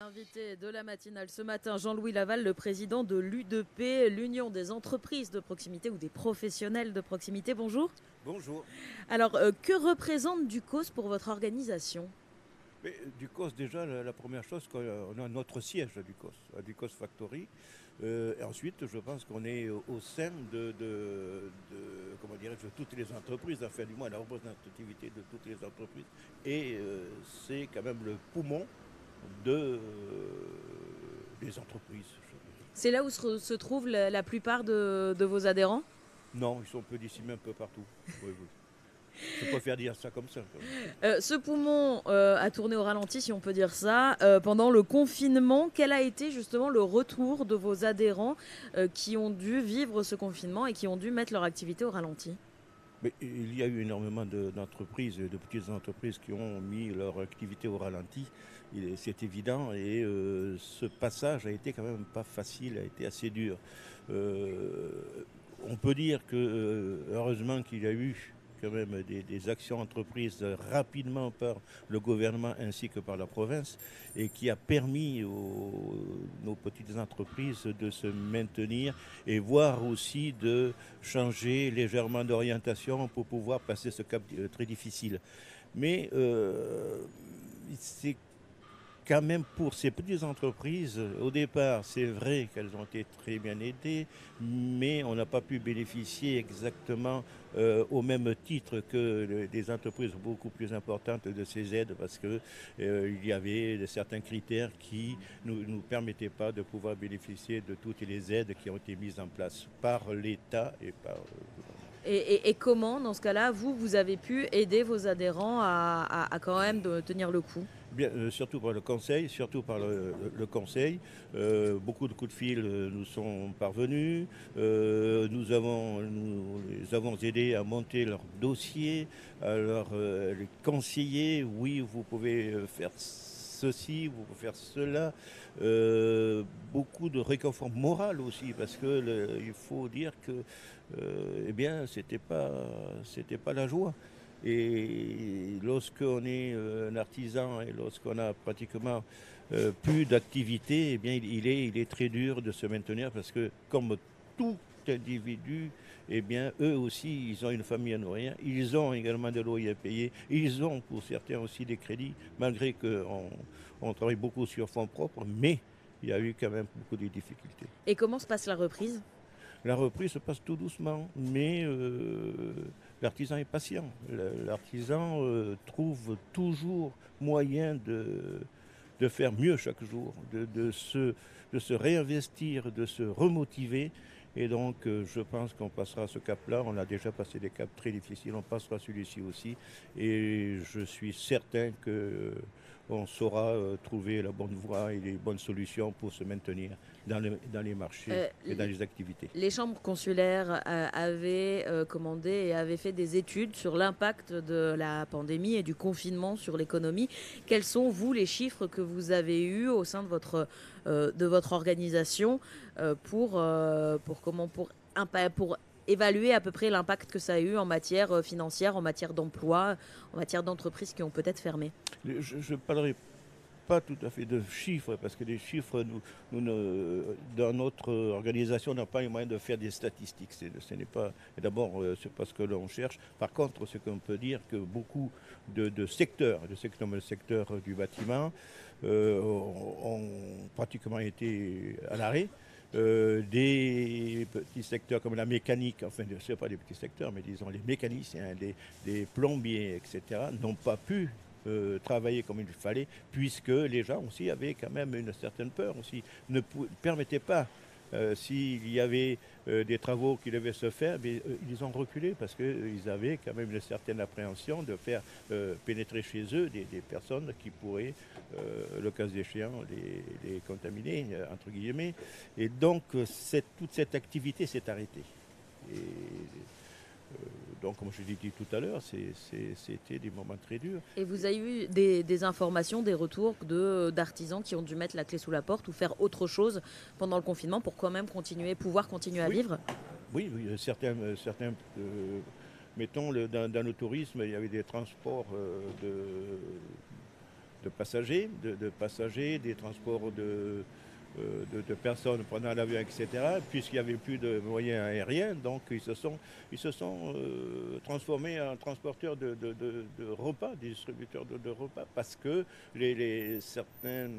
Invité de la matinale ce matin, Jean-Louis Laval, le président de l'U2P, l'Union des entreprises de proximité ou des professionnels de proximité. Bonjour. Bonjour. Alors, que représente Ducos pour votre organisation? Mais Ducos, déjà, la première chose, on a notre siège à Ducos, Factory. Et ensuite, je pense qu'on est au sein comment dirais-je, de toutes les entreprises, enfin, du moins la représentativité de toutes les entreprises. Et c'est quand même le poumon des entreprises. C'est là où se trouve la plupart de vos adhérents? Non, ils sont peu disséminés un peu partout. Oui, oui. Je préfère dire ça comme ça, quand même. Ce poumon a tourné au ralenti, si on peut dire ça, pendant le confinement. Quel a été justement le retour de vos adhérents qui ont dû vivre ce confinement et qui ont dû mettre leur activité au ralenti? Mais il y a eu énormément d'entreprises, de petites entreprises qui ont mis leur activité au ralenti. C'est évident. Et ce passage a été quand même pas facile, a été assez dur. Euh, on peut dire que heureusement qu'il y a eu quand même des actions entreprises rapidement par le gouvernement ainsi que par la province et qui a permis aux nos petites entreprises de se maintenir et voire aussi de changer légèrement d'orientation pour pouvoir passer ce cap très difficile. Mais c'est quand même pour ces petites entreprises, au départ, c'est vrai qu'elles ont été très bien aidées, mais on n'a pas pu bénéficier exactement au même titre que des entreprises beaucoup plus importantes de ces aides parce que il y avait certains critères qui ne nous permettaient pas de pouvoir bénéficier de toutes les aides qui ont été mises en place par l'État et par le gouvernement. Et comment, dans ce cas-là, vous avez pu aider vos adhérents à quand même de tenir le coup? Bien, surtout par le conseil, le conseil. Beaucoup de coups de fil nous sont parvenus. Nous les avons aidés à monter leur dossier, à les conseiller. Oui, vous pouvez faire ceci, vous pouvez faire cela. Beaucoup de réconfort moral aussi, parce que il faut dire que, eh bien, c'était pas la joie. Et lorsqu'on est un artisan et lorsqu'on a pratiquement plus d'activité, eh bien, il est très dur de se maintenir parce que, comme tout individu, eh bien, eux aussi, ils ont une famille à nourrir, ils ont également des loyers à payer, ils ont pour certains aussi des crédits, malgré qu'on travaille beaucoup sur fonds propres, mais il y a eu quand même beaucoup de difficultés. Et comment se passe la reprise? La reprise se passe tout doucement, mais l'artisan est patient. L'artisan trouve toujours moyen de faire mieux chaque jour, de se réinvestir, de se remotiver. Et donc, je pense qu'on passera ce cap-là. On a déjà passé des caps très difficiles. On passera celui-ci aussi. Et je suis certain que on saura trouver la bonne voie et les bonnes solutions pour se maintenir dans les marchés Euh, et dans les activités. les chambres consulaires avaient commandé et avaient fait des études sur l'impact de la pandémie et du confinement sur l'économie. Quels sont, vous, les chiffres que vous avez eus au sein de votre organisation pour évaluer à peu près l'impact que ça a eu en matière financière, en matière d'emploi, en matière d'entreprises qui ont peut-être fermé? Je parlerai pas tout à fait de chiffres, parce que les chiffres, dans notre organisation, on n'a pas les moyens de faire des statistiques. Ce n'est pas, et d'abord, c'est pas ce que l'on cherche. Par contre, ce qu'on peut dire, que beaucoup de secteurs, comme le secteur du bâtiment, ont pratiquement été à l'arrêt. Des petits secteurs comme la mécanique, enfin, ce pas des petits secteurs, mais disons les mécaniciens, des plombiers, etc., n'ont pas pu travailler comme il fallait, puisque les gens aussi avaient quand même une certaine peur aussi, permettaient pas. S'il y avait des travaux qui devaient se faire, mais, ils ont reculé parce qu'ils avaient quand même une certaine appréhension de faire pénétrer chez eux des personnes qui pourraient, le cas échéant, les contaminer, entre guillemets. Et donc, toute cette activité s'est arrêtée. Et, donc, comme je l'ai dit tout à l'heure, c'était des moments très durs. Et vous avez eu des informations, des retours d'artisans qui ont dû mettre la clé sous la porte ou faire autre chose pendant le confinement pour quand même pouvoir continuer à Oui, vivre? oui, oui, certains mettons, dans le tourisme, il y avait des transports passagers, des transports de personnes pendant l'avion, etc., puisqu'il n'y avait plus de moyens aériens, donc ils se sont transformés en transporteurs de repas, des distributeurs de repas, parce que certains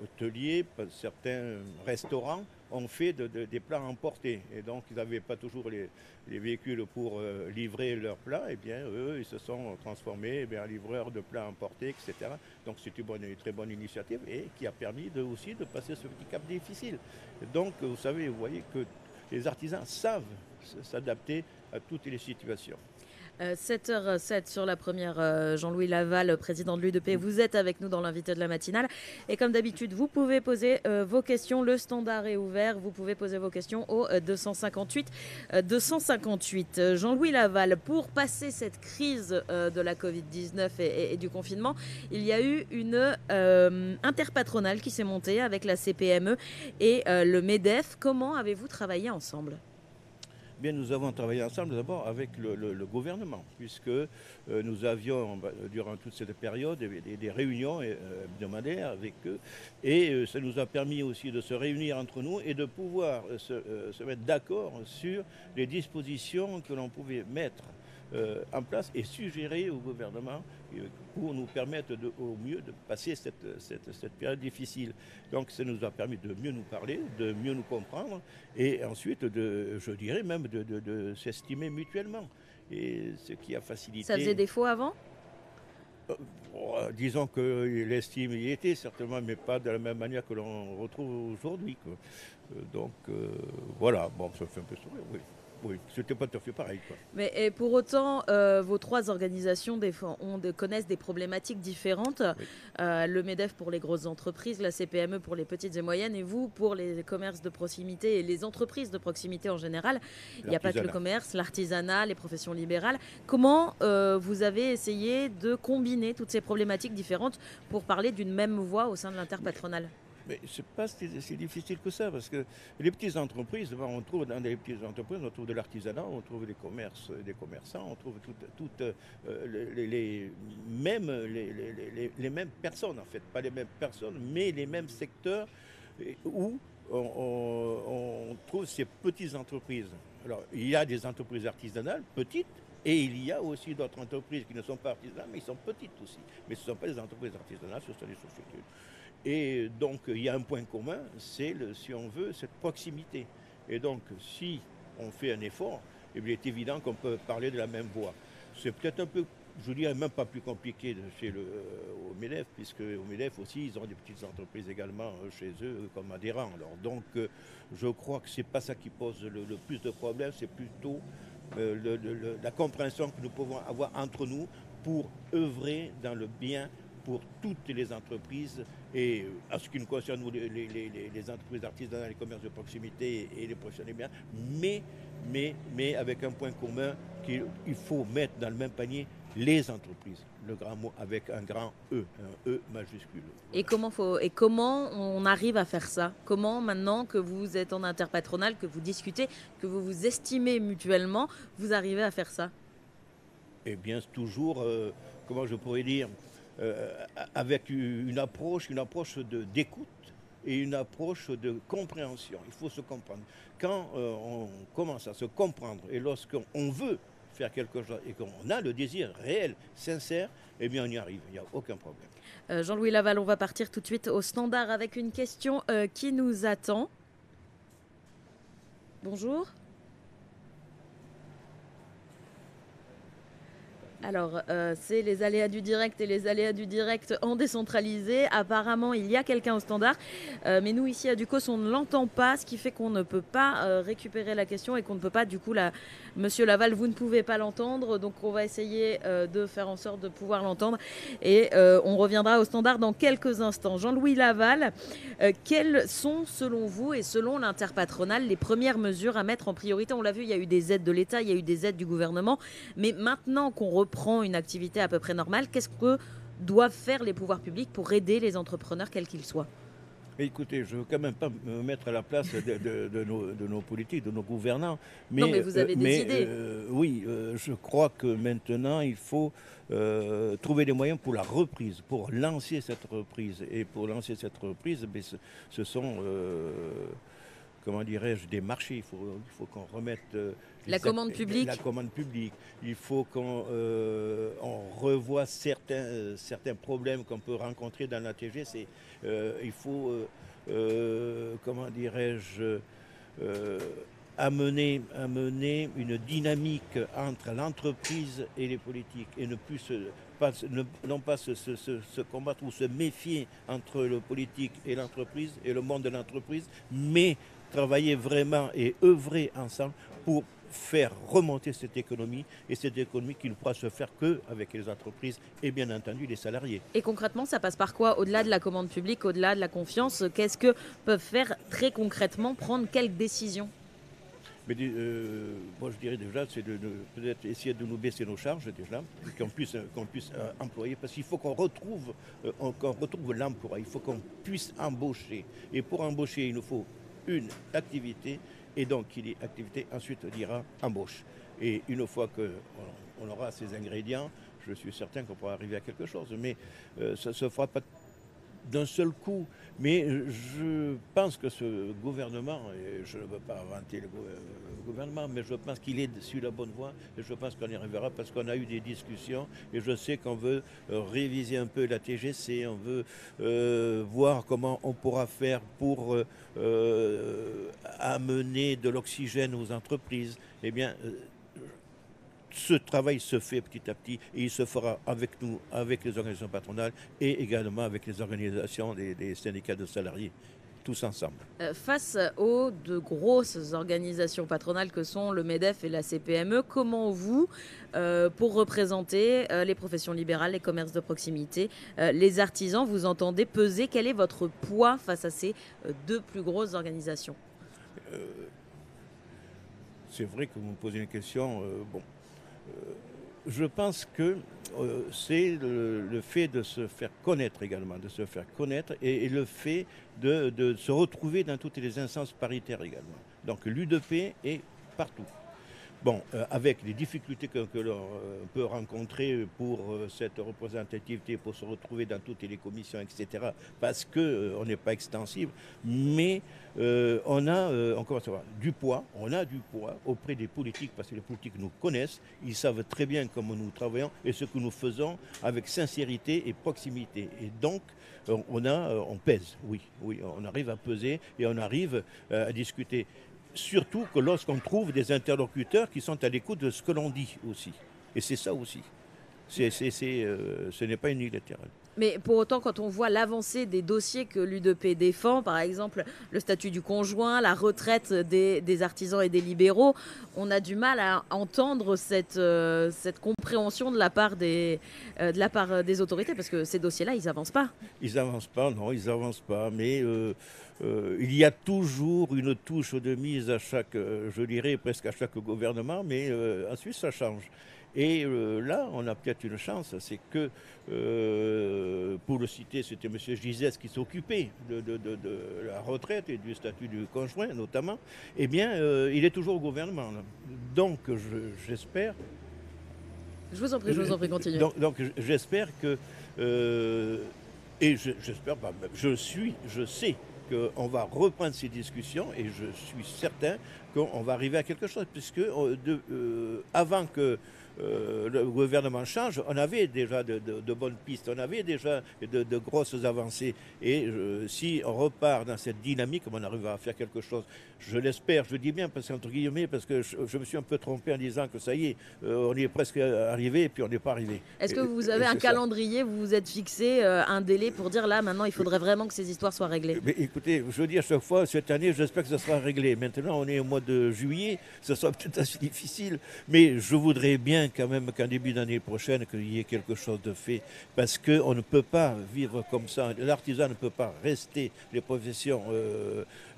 hôteliers, certains restaurants ont fait des plats emportés. Et donc, ils n'avaient pas toujours les véhicules pour livrer leurs plats. Et bien, eux, ils se sont transformés en livreurs de plats emportés, etc. Donc, c'est une très bonne initiative et qui a permis aussi de passer ce petit cap difficile. Et donc, vous savez, vous voyez que les artisans savent s'adapter à toutes les situations. 7h07 sur la première, Jean-Louis Laval, président de l'UDP. Vous êtes avec nous dans l'invité de la matinale. Et comme d'habitude, vous pouvez poser vos questions. Le standard est ouvert. Vous pouvez poser vos questions au 258. 258. Jean-Louis Laval, pour passer cette crise de la Covid-19 et du confinement, il y a eu une interpatronale qui s'est montée avec la CPME et le MEDEF. Comment avez-vous travaillé ensemble ? Bien, nous avons travaillé ensemble d'abord avec le gouvernement, puisque nous avions, durant toute cette période, des réunions hebdomadaires avec eux. Et ça nous a permis aussi de se réunir entre nous et de pouvoir se mettre d'accord sur les dispositions que l'on pouvait mettre en place et suggérer au gouvernement pour nous permettre au mieux de passer cette période difficile. Donc ça nous a permis de mieux nous parler, de mieux nous comprendre et ensuite, je dirais même, de s'estimer mutuellement. Et ce qui a facilité... Ça faisait défaut avant ? Disons que l'estime y était certainement, mais pas de la même manière que l'on retrouve aujourd'hui. Donc voilà, bon, ça fait un peu sourire, oui. Oui, c'était pas tout à fait pareil, quoi. Mais pour autant, vos trois organisations connaissent des problématiques différentes. Oui. Le MEDEF pour les grosses entreprises, la CPME pour les petites et moyennes, et vous pour les commerces de proximité et les entreprises de proximité en général. Il n'y a pas que le commerce, l'artisanat, les professions libérales. Comment vous avez essayé de combiner toutes ces problématiques différentes pour parler d'une même voix au sein de l'interpatronale ? Mais c'est pas si difficile que ça, parce que les petites entreprises, on trouve dans les petites entreprises, on trouve de l'artisanat, on trouve des commerçants, on trouve toutes les mêmes personnes, en fait, pas les mêmes personnes, mais les mêmes secteurs où on trouve ces petites entreprises. Alors, il y a des entreprises artisanales petites, et il y a aussi d'autres entreprises qui ne sont pas artisanales, mais qui sont petites aussi. Mais ce ne sont pas des entreprises artisanales, ce sont des sociétés. Et donc, il y a un point commun, c'est, si on veut, cette proximité. Et donc, si on fait un effort, il est évident qu'on peut parler de la même voix. C'est peut-être un peu, je dirais même pas plus compliqué au MEDEF, puisque au MEDEF aussi, ils ont des petites entreprises également chez eux comme adhérents. Alors, donc, je crois que ce n'est pas ça qui pose le plus de problèmes, c'est plutôt la compréhension que nous pouvons avoir entre nous pour œuvrer dans le bien pour toutes les entreprises et à ce qui nous concerne, nous, les entreprises artisanales, les commerces de proximité et les professionnels biens, mais avec un point commun qu'il faut mettre dans le même panier les entreprises, le grand mot avec un grand E, un E majuscule. Et comment on arrive à faire ça ? Comment, maintenant que vous êtes en interpatronale, que vous discutez, que vous vous estimez mutuellement, vous arrivez à faire ça ? Eh bien, c'est toujours, comment je pourrais dire, avec une approche d'écoute et une approche de compréhension. Il faut se comprendre. Quand on commence à se comprendre et lorsqu'on veut faire quelque chose et qu'on a le désir réel, sincère, eh bien on y arrive, il n'y a aucun problème. Jean-Louis Laval, on va partir tout de suite au standard avec une question qui nous attend. Bonjour. Alors, c'est les aléas du direct et les aléas du direct en décentralisé. Apparemment, il y a quelqu'un au standard, mais nous, ici à Ducos, on ne l'entend pas, ce qui fait qu'on ne peut pas récupérer la question et qu'on ne peut pas, du coup, Monsieur Laval, vous ne pouvez pas l'entendre, donc on va essayer de faire en sorte de pouvoir l'entendre et on reviendra au standard dans quelques instants. Jean-Louis Laval, quelles sont, selon vous et selon l'interpatronale, les premières mesures à mettre en priorité ? On l'a vu, il y a eu des aides de l'État, il y a eu des aides du gouvernement, mais maintenant qu'on reprend une activité à peu près normale, qu'est-ce que doivent faire les pouvoirs publics pour aider les entrepreneurs, quels qu'ils soient ? Écoutez, je ne veux quand même pas me mettre à la place de nos politiques, de nos gouvernants, Non, mais vous avez des idées. oui, je crois que maintenant, il faut trouver des moyens pour la reprise, pour lancer cette reprise. Et pour lancer cette reprise, ben, ce sont, comment dirais-je, des marchés. Il faut qu'on remette La commande la publique. commande publique. Il faut qu'on on revoie certains problèmes qu'on peut rencontrer dans la TGC. Il faut, comment dirais-je, euh, amener une dynamique entre l'entreprise et les politiques et ne plus non pas se combattre ou se méfier entre le politique et l'entreprise et le monde de l'entreprise, mais travailler vraiment et œuvrer ensemble pour faire remonter cette économie et cette économie qui ne pourra se faire qu'avec les entreprises et bien entendu les salariés. Et concrètement, ça passe par quoi? Au-delà de la commande publique, au-delà de la confiance, qu'est-ce que peuvent faire très concrètement? Prendre quelles décisions? Mais moi je dirais déjà, c'est de peut-être essayer de nous baisser nos charges déjà, qu'on puisse employer, parce qu'il faut qu'on retrouve l'emploi, il faut qu'on puisse embaucher. Et pour embaucher, il nous faut une activité, et donc qui dit activité, ensuite dira embauche. Et une fois qu'on aura ces ingrédients, je suis certain qu'on pourra arriver à quelque chose. Mais ça ne se fera pas d'un seul coup. Mais je pense que ce gouvernement, et je ne veux pas vanter le gouvernement, mais je pense qu'il est sur la bonne voie et je pense qu'on y arrivera parce qu'on a eu des discussions et je sais qu'on veut réviser un peu la TGC, on veut voir comment on pourra faire pour amener de l'oxygène aux entreprises. Eh bien, ce travail se fait petit à petit et il se fera avec nous, avec les organisations patronales et également avec les organisations des syndicats de salariés, tous ensemble. Face aux de grosses organisations patronales que sont le MEDEF et la CPME, comment vous, pour représenter les professions libérales, les commerces de proximité, les artisans, vous entendez peser? Quel est votre poids face à ces deux plus grosses organisations? Euh, c'est vrai que vous me posez une question. Bon, je pense que c'est le fait de se faire connaître également, de se faire connaître et le fait de se retrouver dans toutes les instances paritaires également. Donc l'UDP est partout. Bon, avec les difficultés que l'on peut rencontrer pour cette représentativité, pour se retrouver dans toutes les commissions, etc., parce qu'on n'est pas extensible, mais on commence à avoir du poids, on a du poids auprès des politiques, parce que les politiques nous connaissent, ils savent très bien comment nous travaillons et ce que nous faisons avec sincérité et proximité. Et donc, on pèse, oui, on arrive à peser et on arrive à discuter. Surtout que lorsqu'on trouve des interlocuteurs qui sont à l'écoute de ce que l'on dit aussi. Et c'est ça aussi. Ce n'est pas unilatéral. Mais pour autant, quand on voit l'avancée des dossiers que l'UDP défend, par exemple le statut du conjoint, la retraite des artisans et des libéraux, on a du mal à entendre cette compréhension de la part des autorités, parce que ces dossiers-là, ils n'avancent pas. Ils n'avancent pas, non, ils n'avancent pas. Mais il y a toujours une touche de mise à chaque, je dirais presque à chaque gouvernement, mais ensuite ça change. Et là, on a peut-être une chance, c'est que, pour le citer, c'était M. Gizès qui s'occupait de la retraite et du statut du conjoint notamment. Eh bien, il est toujours au gouvernement, là. Donc, j'espère. Je vous en prie, continuez. Donc j'espère que, j'espère, je sais qu'on va reprendre ces discussions et je suis certain qu'on va arriver à quelque chose, puisque avant que le gouvernement change, on avait déjà de bonnes pistes, on avait déjà de grosses avancées. Et si on repart dans cette dynamique, on arrivera à faire quelque chose. Je l'espère, je dis bien, parce qu'entre guillemets, parce que je me suis un peu trompé en disant que ça y est, on y est presque arrivé et puis on n'est pas arrivé. Est-ce que vous avez un calendrier, vous vous êtes fixé un délai pour dire là, maintenant, il faudrait vraiment que ces histoires soient réglées? Mais écoutez, je dis à chaque fois, cette année, j'espère que ça sera réglé. Maintenant, on est au mois de juillet, ça sera peut-être assez difficile, mais je voudrais bien quand même qu'en début d'année prochaine, qu'il y ait quelque chose de fait, parce qu'on ne peut pas vivre comme ça. L'artisan ne peut pas rester, les professions,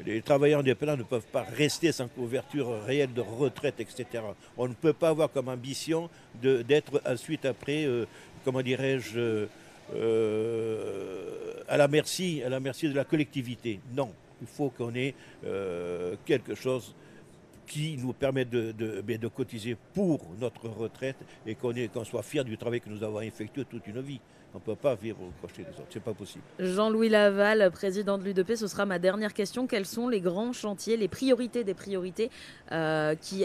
les travailleurs indépendants ne peuvent pas rester sans couverture réelle de retraite, etc. On ne peut pas avoir comme ambition d'être ensuite après, comment dirais-je, à la merci de la collectivité. Non, il faut qu'on ait quelque chose qui nous permette de cotiser pour notre retraite et qu'on soit fier du travail que nous avons effectué toute une vie. On ne peut pas vivre au crochet des autres, c'est pas possible. Jean-Louis Laval, président de l'UDP, ce sera ma dernière question. Quels sont les grands chantiers, les priorités des priorités qui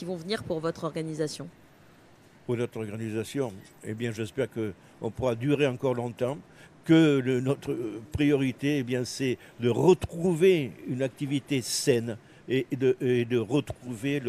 vont venir pour votre organisation? Pour notre organisation, eh bien, j'espère qu'on pourra durer encore longtemps, que notre priorité, eh bien, c'est de retrouver une activité saine et de retrouver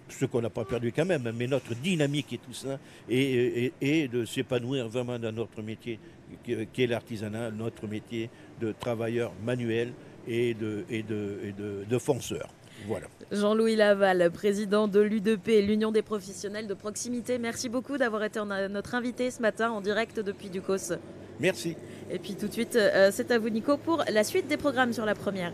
ce qu'on n'a pas perdu quand même, mais notre dynamique et tout ça, et de s'épanouir vraiment dans notre métier, qui est l'artisanat, notre métier de travailleur manuel et de fonceur. Voilà. Jean-Louis Laval, président de l'UDP, l'Union des professionnels de proximité. Merci beaucoup d'avoir été notre invité ce matin en direct depuis Ducos. Merci. Et puis tout de suite, c'est à vous Nico pour la suite des programmes sur la première.